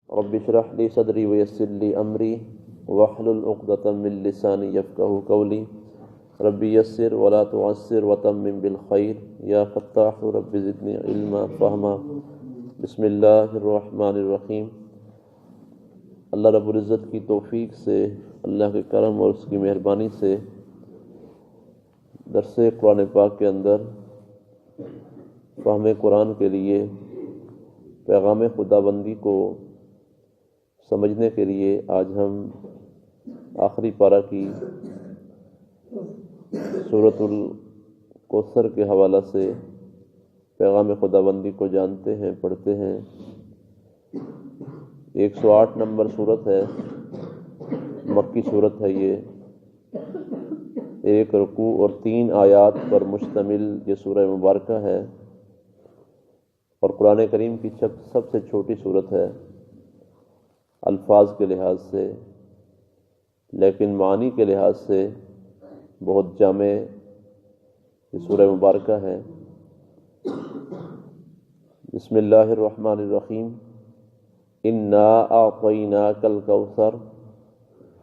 رب اشرح لي صدري ويسر لي أمري واحلل عقدة من لساني يفقهوا قولي رب يسر ولا تعسر وتمم بالخير يا فتاح رب زدني علما فهما بسم اللہ الرحمن الرحیم۔ اللہ رب العزت کی توفیق سے، اللہ کے کرم اور اس کی مہربانی سے درس قرآن پاک کے اندر فہم قرآن کے لیے پیغام خدا بندی کو سمجھنے کے لیے آج ہم آخری پارہ کی سورۃ الکوثر کے حوالہ سے پیغام خدا بندی کو جانتے ہیں، پڑھتے ہیں۔ 108 نمبر سورت ہے، مکی سورت ہے۔ یہ ایک رکوع اور 3 آیات پر مشتمل یہ سورہ مبارکہ ہے اور قرآن کریم کی سب سے چھوٹی سورت ہے الفاظ کے لحاظ سے، لیکن معنی کے لحاظ سے بہت جامع یہ سورہ مبارکہ ہے۔ بسم اللہ الرحمن الرحیم۔ انا اعطیناک الکوثر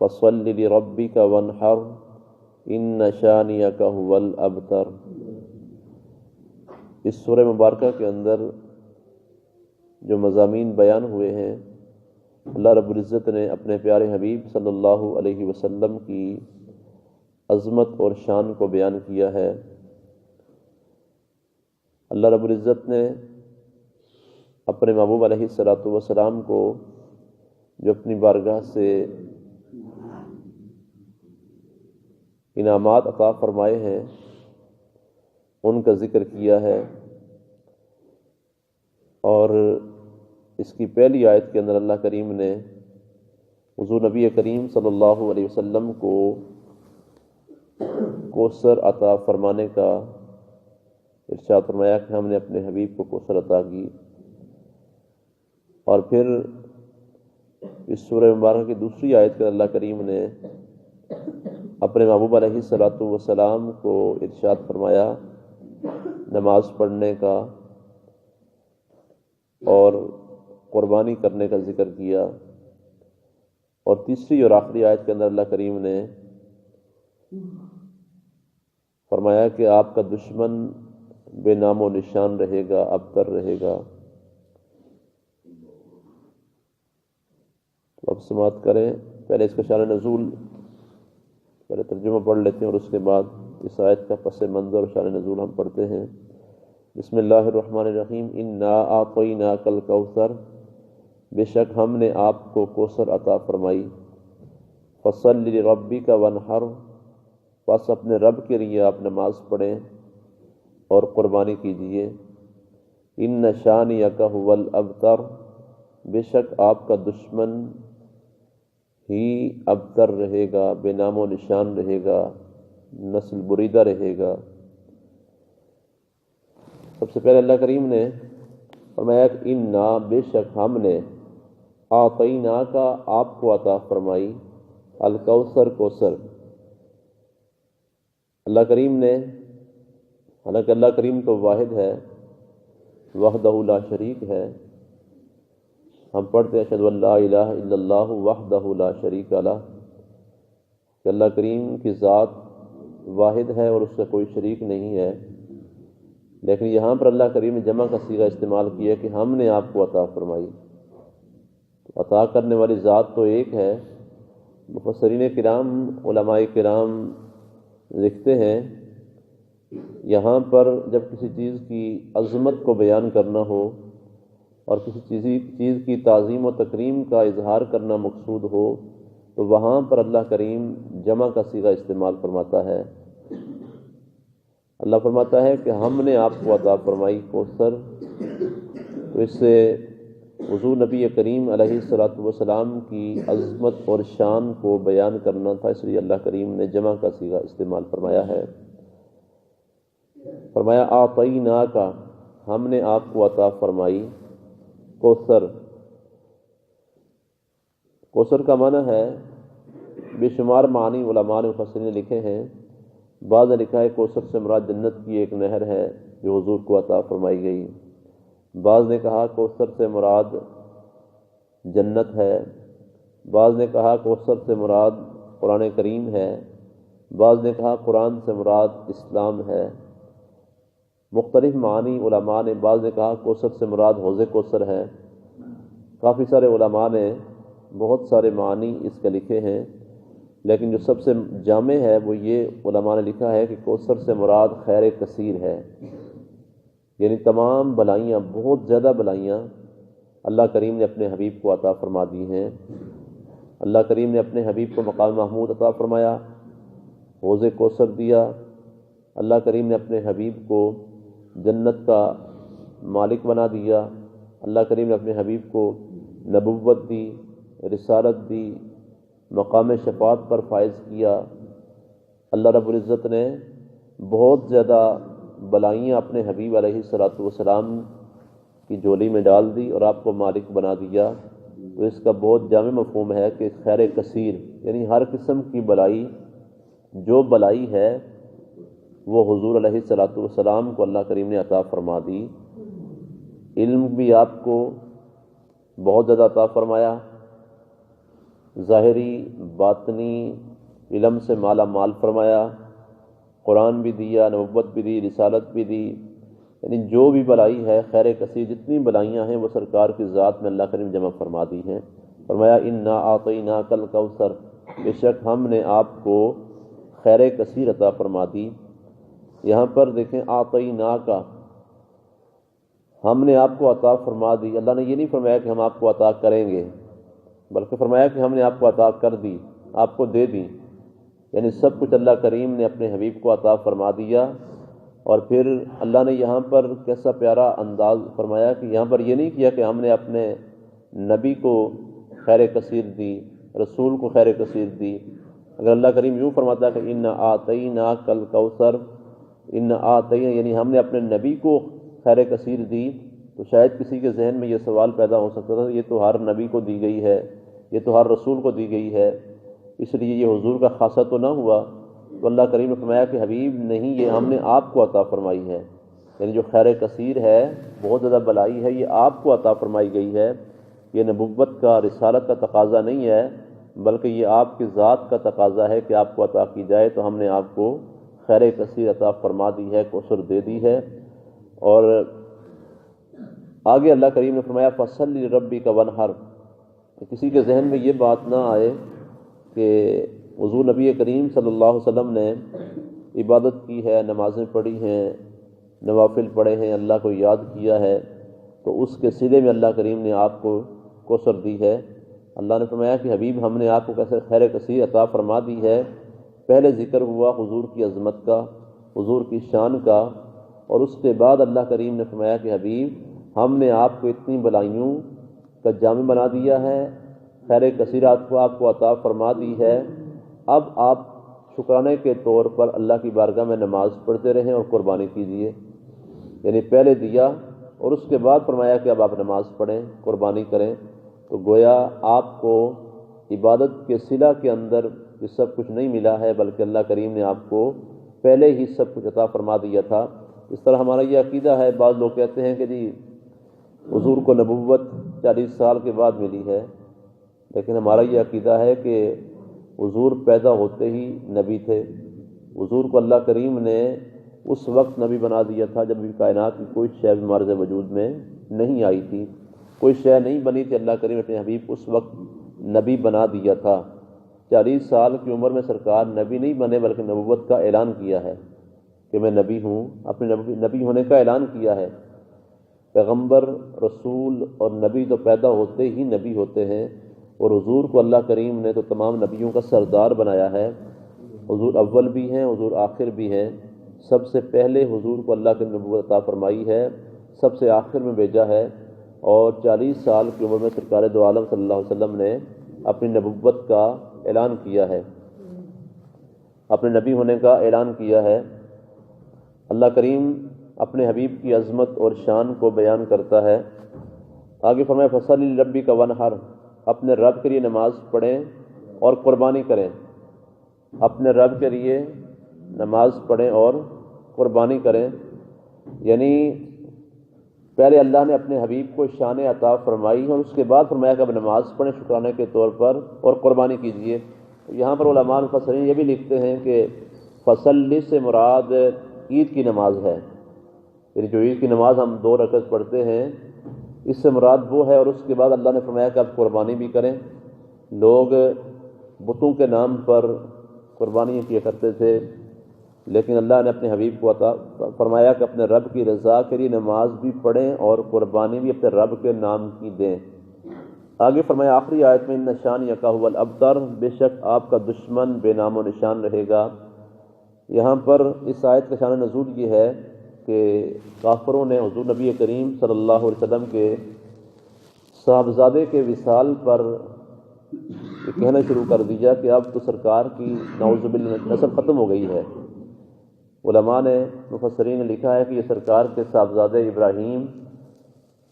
فصل لربک وانحر ان شانئک ھو الابتر۔ اس سورہ مبارکہ کے اندر جو مضامین بیان ہوئے ہیں، اللہ رب العزت نے اپنے پیارے حبیب صلی اللہ علیہ وسلم کی عظمت اور شان کو بیان کیا ہے۔ اللہ رب العزت نے اپنے محبوب علیہ الصلوۃ والسلام کو جو اپنی بارگاہ سے انعامات عطا فرمائے ہیں ان کا ذکر کیا ہے، اور اس کی پہلی آیت کے اندر اللہ کریم نے حضور نبی کریم صلی اللہ علیہ وسلم کو کوثر عطا فرمانے کا ارشاد فرمایا کہ ہم نے اپنے حبیب کو کوثر عطا کی۔ اور پھر اس سورہ مبارکہ کی دوسری آیت کے اللہ کریم نے اپنے محبوب علیہ الصلوۃ والسلام کو ارشاد فرمایا نماز پڑھنے کا اور قربانی کرنے کا ذکر کیا۔ اور تیسری اور آخری آیت کے اندر اللہ کریم نے فرمایا کہ آپ کا دشمن بے نام و نشان رہے گا، ابتر رہے گا۔ تو اب سماعت کریں، پہلے اس کا شان نزول، پہلے ترجمہ پڑھ لیتے ہیں اور اس کے بعد اس آیت کا پس منظر اور شان نزول ہم پڑھتے ہیں۔ بسم اللہ الرحمن الرحیم۔ انا اعطیناک الکوثر، بے شک ہم نے آپ کو کوثر عطا فرمائی۔ فصل لربک وانحر، پس اپنے رب کے لیے آپ نماز پڑھیں اور قربانی کیجیے۔ ان شانئک ھو الابتر، بے شک آپ کا دشمن ہی ابتر رہے گا، بے نام و نشان رہے گا، نسل بریدہ رہے گا۔ سب سے پہلے اللہ کریم نے فرمایا کہ انا، بے شک ہم نے اعطیناک، آپ کو عطا فرمائی، الکوثر، کوثر۔ اللہ کریم نے، حالانکہ اللہ کریم تو واحد ہے، وحدہ لا شریک ہے۔ ہم پڑھتے ہیں اشہد ان لا الہ الا اللہ وحدہ لا شریک لہ، کہ اللہ کریم کی ذات واحد ہے اور اس کا کوئی شریک نہیں ہے، لیکن یہاں پر اللہ کریم نے جمع کا صیغہ استعمال کیا کہ ہم نے آپ کو عطا فرمائی۔ تو عطا کرنے والی ذات تو ایک ہے۔ مفسرین کرام، علماء کرام لکھتے ہیں یہاں پر جب کسی چیز کی عظمت کو بیان کرنا ہو اور کسی چیز کی تعظیم و تکریم کا اظہار کرنا مقصود ہو تو وہاں پر اللہ کریم جمع کا صیغہ استعمال فرماتا ہے۔ اللہ فرماتا ہے کہ ہم نے آپ کو عطا فرمائی کوثر، تو اس سے حضور نبی کریم علیہ الصلوۃ والسلام کی عظمت اور شان کو بیان کرنا تھا، اس لیے اللہ کریم نے جمع کا صیغہ استعمال فرمایا ہے۔ فرمایا اعطیناک، ہم نے آپ کو عطا فرمائی کوثر۔ کوثر کا معنی ہے، بے شمار معنی علماء نے مفسرین نے لکھے ہیں۔ بعض نے لکھا ہے کوثر سے مراد جنت کی ایک نہر ہے جو حضور کو عطا فرمائی گئی۔ بعض نے کہا کوثر سے مراد جنت ہے، بعض نے کہا کوثر سے مراد قرآن کریم ہے، بعض نے کہا قرآن سے مراد اسلام ہے۔ مختلف معنی علماء نے، بعض نے کہا کوثر سے مراد حوض کوثر ہے۔ کافی سارے علماء نے بہت سارے معنی اس کے لکھے ہیں، لیکن جو سب سے جامع ہے وہ یہ علماء نے لکھا ہے کہ کوثر سے مراد خیر کثیر ہے، یعنی تمام بلائیاں، بہت زیادہ بلائیاں اللہ کریم نے اپنے حبیب کو عطا فرما دی ہیں۔ اللہ کریم نے اپنے حبیب کو مقام محمود عطا فرمایا، حوض کوثر دیا۔ اللہ کریم نے اپنے حبیب کو جنت کا مالک بنا دیا۔ اللہ کریم نے اپنے حبیب کو نبوت دی، رسالت دی، مقام شفاعت پر فائز کیا۔ اللہ رب العزت نے بہت زیادہ بلائیاں اپنے حبیب علیہ الصلوۃ والسلام کی جولی میں ڈال دی اور آپ کو مالک بنا دیا۔ تو اس کا بہت جامع مفہوم ہے کہ خیر کثیر، یعنی ہر قسم کی بلائی، جو بلائی ہے وہ حضور علیہ الصلوۃ والسلام کو اللہ کریم نے عطا فرما دی۔ علم بھی آپ کو بہت زیادہ عطا فرمایا، ظاہری باطنی علم سے مالا مال فرمایا، قرآن بھی دیا، نبوت بھی دی، رسالت بھی دی، یعنی جو بھی بلائی ہے خیر کثیر، جتنی بلائیاں ہیں وہ سرکار کی ذات میں اللہ کریم جمع فرما دی ہیں۔ فرمایا انا اعطیناک الکوثر، بے شک ہم نے آپ کو خیر کثیر عطا فرما دی۔ یہاں پر دیکھیں اعطیناک، ہم نے آپ کو عطا فرما دی۔ اللہ نے یہ نہیں فرمایا کہ ہم آپ کو عطا کریں گے، بلکہ فرمایا کہ ہم نے آپ کو عطا کر دی، آپ کو دے دی، یعنی سب کچھ اللہ کریم نے اپنے حبیب کو عطا فرما دیا۔ اور پھر اللہ نے یہاں پر کیسا پیارا انداز فرمایا کہ یہاں پر یہ نہیں کیا کہ ہم نے اپنے نبی کو خیر کثیر دی، رسول کو خیر کثیر دی۔ اگر اللہ کریم یوں فرماتا کہ ان اعطیناک الکوثر، ان اعطینا یعنی ہم نے اپنے نبی کو خیر کثیر دی، تو شاید کسی کے ذہن میں یہ سوال پیدا ہو سکتا تھا یہ تو ہر نبی کو دی گئی ہے، یہ تو ہر رسول کو دی گئی ہے، اس لیے یہ حضور کا خاصہ تو نہ ہوا۔ تو اللہ کریم نے فرمایا کہ حبیب نہیں، یہ ہم نے آپ کو عطا فرمائی ہے، یعنی جو خیر کثیر ہے، بہت زیادہ بلائی ہے، یہ آپ کو عطا فرمائی گئی ہے۔ یہ نبوت کا، رسالت کا تقاضا نہیں ہے، بلکہ یہ آپ کی ذات کا تقاضا ہے کہ آپ کو عطا کی جائے، تو ہم نے آپ کو خیر کثیر عطا فرما دی ہے، کوثر دے دی ہے۔ اور آگے اللہ کریم نے فرمایا فَصَلِّ لِرَبِّكَ وَانْحَرْ، کسی کے ذہن میں یہ بات نہ آئے کہ حضور نبی کریم صلی اللہ علیہ وسلم نے عبادت کی ہے، نمازیں پڑھی ہیں، نوافل پڑھے ہیں، اللہ کو یاد کیا ہے، تو اس کے صلے میں اللہ کریم نے آپ کو کوثر دی ہے۔ اللہ نے فرمایا کہ حبیب ہم نے آپ کو کیسے خیر کثیر عطا فرما دی ہے۔ پہلے ذکر ہوا حضور کی عظمت کا، حضور کی شان کا، اور اس کے بعد اللہ کریم نے فرمایا کہ حبیب ہم نے آپ کو اتنی بلائیوں کا جامع بنا دیا ہے، خیر کثیرات کو آپ کو عطا فرما دی ہے۔ اب آپ شکرانے کے طور پر اللہ کی بارگاہ میں نماز پڑھتے رہیں اور قربانی کیجیے، یعنی پہلے دیا اور اس کے بعد فرمایا کہ اب آپ نماز پڑھیں، قربانی کریں۔ تو گویا آپ کو عبادت کے صلہ کے اندر یہ سب کچھ نہیں ملا ہے، بلکہ اللہ کریم نے آپ کو پہلے ہی سب کچھ عطا فرما دیا تھا۔ اس طرح ہمارا یہ عقیدہ ہے، بعض لوگ کہتے ہیں کہ جی حضور کو نبوت 40 سال کے بعد ملی ہے، لیکن ہمارا یہ عقیدہ ہے کہ حضور پیدا ہوتے ہی نبی تھے۔ حضور کو اللہ کریم نے اس وقت نبی بنا دیا تھا جب بھی کائنات کی کوئی شے بھی معرض وجود میں نہیں آئی تھی، کوئی شے نہیں بنی تھی، اللہ کریم اپنے حبیب کو اس وقت نبی بنا دیا تھا۔ 40 سال کی عمر میں سرکار نبی نہیں بنے، بلکہ نبوت کا اعلان کیا ہے کہ میں نبی ہوں، اپنے نبی ہونے کا اعلان کیا ہے۔ پیغمبر، رسول اور نبی تو پیدا ہوتے ہی نبی ہوتے ہیں، اور حضور کو اللہ کریم نے تو تمام نبیوں کا سردار بنایا ہے۔ حضور اول بھی ہیں، حضور آخر بھی ہیں۔ سب سے پہلے حضور کو اللہ کی نبوت عطا فرمائی ہے، سب سے آخر میں بھیجا ہے، اور 40 سال کی عمر میں سرکار دو عالم صلی اللہ علیہ وسلم نے اپنی نبوت کا اعلان کیا ہے، اپنے نبی ہونے کا اعلان کیا ہے۔ اللہ کریم اپنے حبیب کی عظمت اور شان کو بیان کرتا ہے۔ آگے فرمایا فَصَلِّ لِرَبِّكَ وَانْحَرْ، اپنے رب کے لیے نماز پڑھیں اور قربانی کریں، اپنے رب کے لیے نماز پڑھیں اور قربانی کریں، یعنی پہلے اللہ نے اپنے حبیب کو شان عطا فرمائی اور اس کے بعد فرمایا کہ اب نماز پڑھیں شکرانے کے طور پر اور قربانی کیجیے۔ یہاں پر علماء مفسرین یہ بھی لکھتے ہیں کہ فصلی سے مراد عید کی نماز ہے، یعنی جو عید کی نماز ہم 2 رکعت پڑھتے ہیں اس سے مراد وہ ہے، اور اس کے بعد اللہ نے فرمایا کہ اب قربانی بھی کریں۔ لوگ بتوں کے نام پر قربانی کیا کرتے تھے، لیکن اللہ نے اپنے حبیب کو عطا فرمایا کہ اپنے رب کی رضا کے لیے نماز بھی پڑھیں اور قربانی بھی اپنے رب کے نام کی دیں۔ آگے فرمایا آخری آیت میں ان شانئک هو الابتر، بے شک آپ کا دشمن بے نام و نشان رہے گا۔ یہاں پر اس آیت کا شان نزول یہ ہے کہ کافروں نے حضور نبی کریم صلی اللہ علیہ وسلم کے صاحبزادے کے وصال پر یہ کہنا شروع کر دیا کہ اب تو سرکار کی نعوذ باللہ نسل ختم ہو گئی ہے۔ علماء نے مفسرین نے لکھا ہے کہ یہ سرکار کے صاحبزادے ابراہیم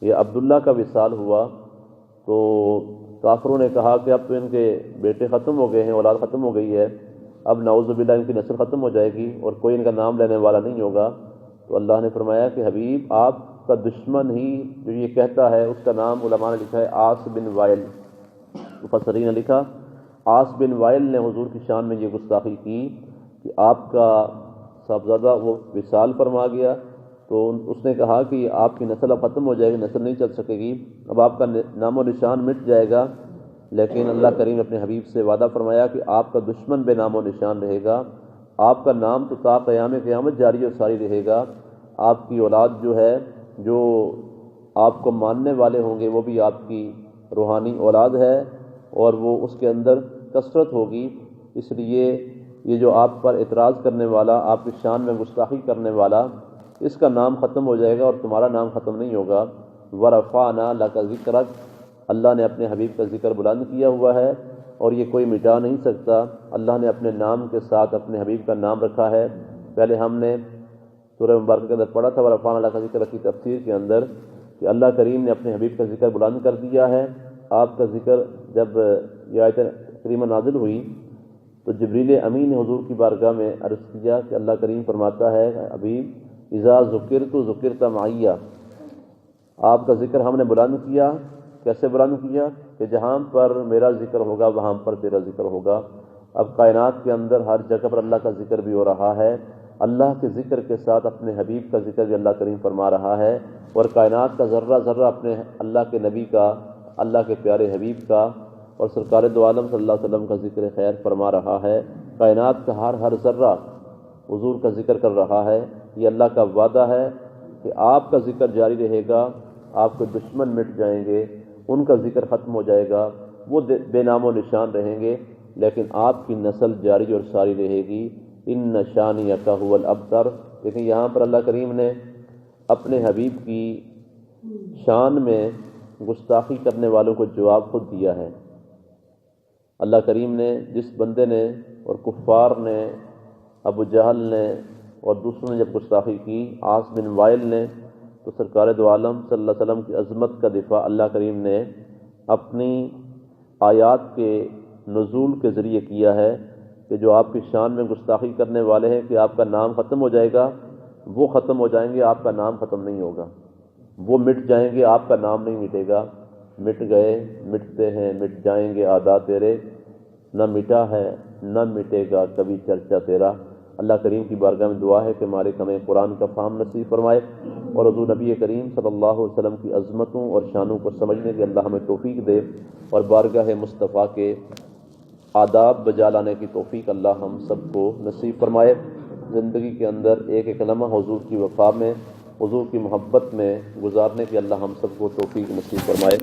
یہ عبداللہ کا وصال ہوا، تو کافروں نے کہا کہ اب تو ان کے بیٹے ختم ہو گئے ہیں، اولاد ختم ہو گئی ہے، اب نعوذ باللہ ان کی نسل ختم ہو جائے گی اور کوئی ان کا نام لینے والا نہیں ہوگا۔ تو اللہ نے فرمایا کہ حبیب آپ کا دشمن ہی جو یہ کہتا ہے اس کا نام علماء نے لکھا ہے عاص بن وائل، مفسرین نے لکھا عاص بن وائل نے حضور کی شان میں یہ گستاخی کی کہ آپ کا صاحبزادہ وہ وصال فرما گیا، تو اس نے کہا کہ آپ کی نسل اب ختم ہو جائے گی، نسل نہیں چل سکے گی، اب آپ کا نام و نشان مٹ جائے گا۔ لیکن اللہ کریم نے اپنے حبیب سے وعدہ فرمایا کہ آپ کا دشمن بے نام و نشان رہے گا، آپ کا نام تو تا قیام قیامت جاری اور ساری رہے گا، آپ کی اولاد جو ہے جو آپ کو ماننے والے ہوں گے وہ بھی آپ کی روحانی اولاد ہے اور وہ اس کے اندر کثرت ہوگی۔ اس لیے یہ جو آپ پر اعتراض کرنے والا، آپ کی شان میں گستاخی کرنے والا، اس کا نام ختم ہو جائے گا اور تمہارا نام ختم نہیں ہوگا۔ وَرَفَعْنَا لَكَ ذِكْرَكَ، اللہ نے اپنے حبیب کا ذکر بلند کیا ہوا ہے اور یہ کوئی مٹا نہیں سکتا۔ اللہ نے اپنے نام کے ساتھ اپنے حبیب کا نام رکھا ہے۔ پہلے ہم نے سورہ مبارکہ کے اندر پڑھا تھا وَرَفَعْنَا لَكَ ذِكْرَكَ کی تفسیر کے اندر کہ اللہ کریم نے اپنے حبیب کا ذکر بلند کر دیا ہے۔ آپ کا ذکر جب یہ آیت کریمہ نازل ہوئی تو جبریل امین نے حضور کی بارگاہ میں عرض کیا کہ اللہ کریم فرماتا ہے حبیب اذا ذکرت ذکرت معی، آپ کا ذکر ہم نے بلند کیا۔ کیسے بلند کیا؟ کہ جہاں پر میرا ذکر ہوگا وہاں پر تیرا ذکر ہوگا۔ اب کائنات کے اندر ہر جگہ پر اللہ کا ذکر بھی ہو رہا ہے، اللہ کے ذکر کے ساتھ اپنے حبیب کا ذکر بھی اللہ کریم فرما رہا ہے، اور کائنات کا ذرہ ذرہ اپنے اللہ کے نبی کا، اللہ کے پیارے حبیب کا اور سرکار دو عالم صلی اللہ علیہ وسلم کا ذکر خیر فرما رہا ہے۔ کائنات کا ہر ذرہ حضور کا ذکر کر رہا ہے۔ یہ اللہ کا وعدہ ہے کہ آپ کا ذکر جاری رہے گا، آپ کے دشمن مٹ جائیں گے، ان کا ذکر ختم ہو جائے گا، وہ بے نام و نشان رہیں گے، لیکن آپ کی نسل جاری اور ساری رہے گی۔ ان شانئک هو الابتر، لیکن یہاں پر اللہ کریم نے اپنے حبیب کی شان میں گستاخی کرنے والوں کو جواب خود دیا ہے۔ اللہ کریم نے جس بندے نے اور کفار نے، ابو جہل نے اور دوسروں نے جب گستاخی کی، عاص بن وائل نے، تو سرکار دو عالم صلی اللہ علیہ وسلم کی عظمت کا دفاع اللہ کریم نے اپنی آیات کے نزول کے ذریعے کیا ہے کہ جو آپ کی شان میں گستاخی کرنے والے ہیں کہ آپ کا نام ختم ہو جائے گا، وہ ختم ہو جائیں گے، آپ کا نام ختم نہیں ہوگا۔ وہ مٹ جائیں گے، آپ کا نام نہیں مٹے گا۔ مٹ گئے، مٹتے ہیں، مٹ جائیں گے اعداء تیرے، نہ مٹا ہے نہ مٹے گا کبھی چرچا تیرا۔ اللہ کریم کی بارگاہ میں دعا ہے کہ مالک ہمیں قرآن کا فہم نصیب فرمائے اور حضور نبی کریم صلی اللہ علیہ وسلم کی عظمتوں اور شانوں کو سمجھنے کی اللہ ہمیں توفیق دے، اور بارگاہ مصطفیٰ کے آداب بجا لانے کی توفیق اللہ ہم سب کو نصیب فرمائے۔ زندگی کے اندر ایک ایک لمحہ حضور کی وفا میں، حضور کی محبت میں گزارنے کی اللہ ہم سب کو توفیق نصیب فرمائے۔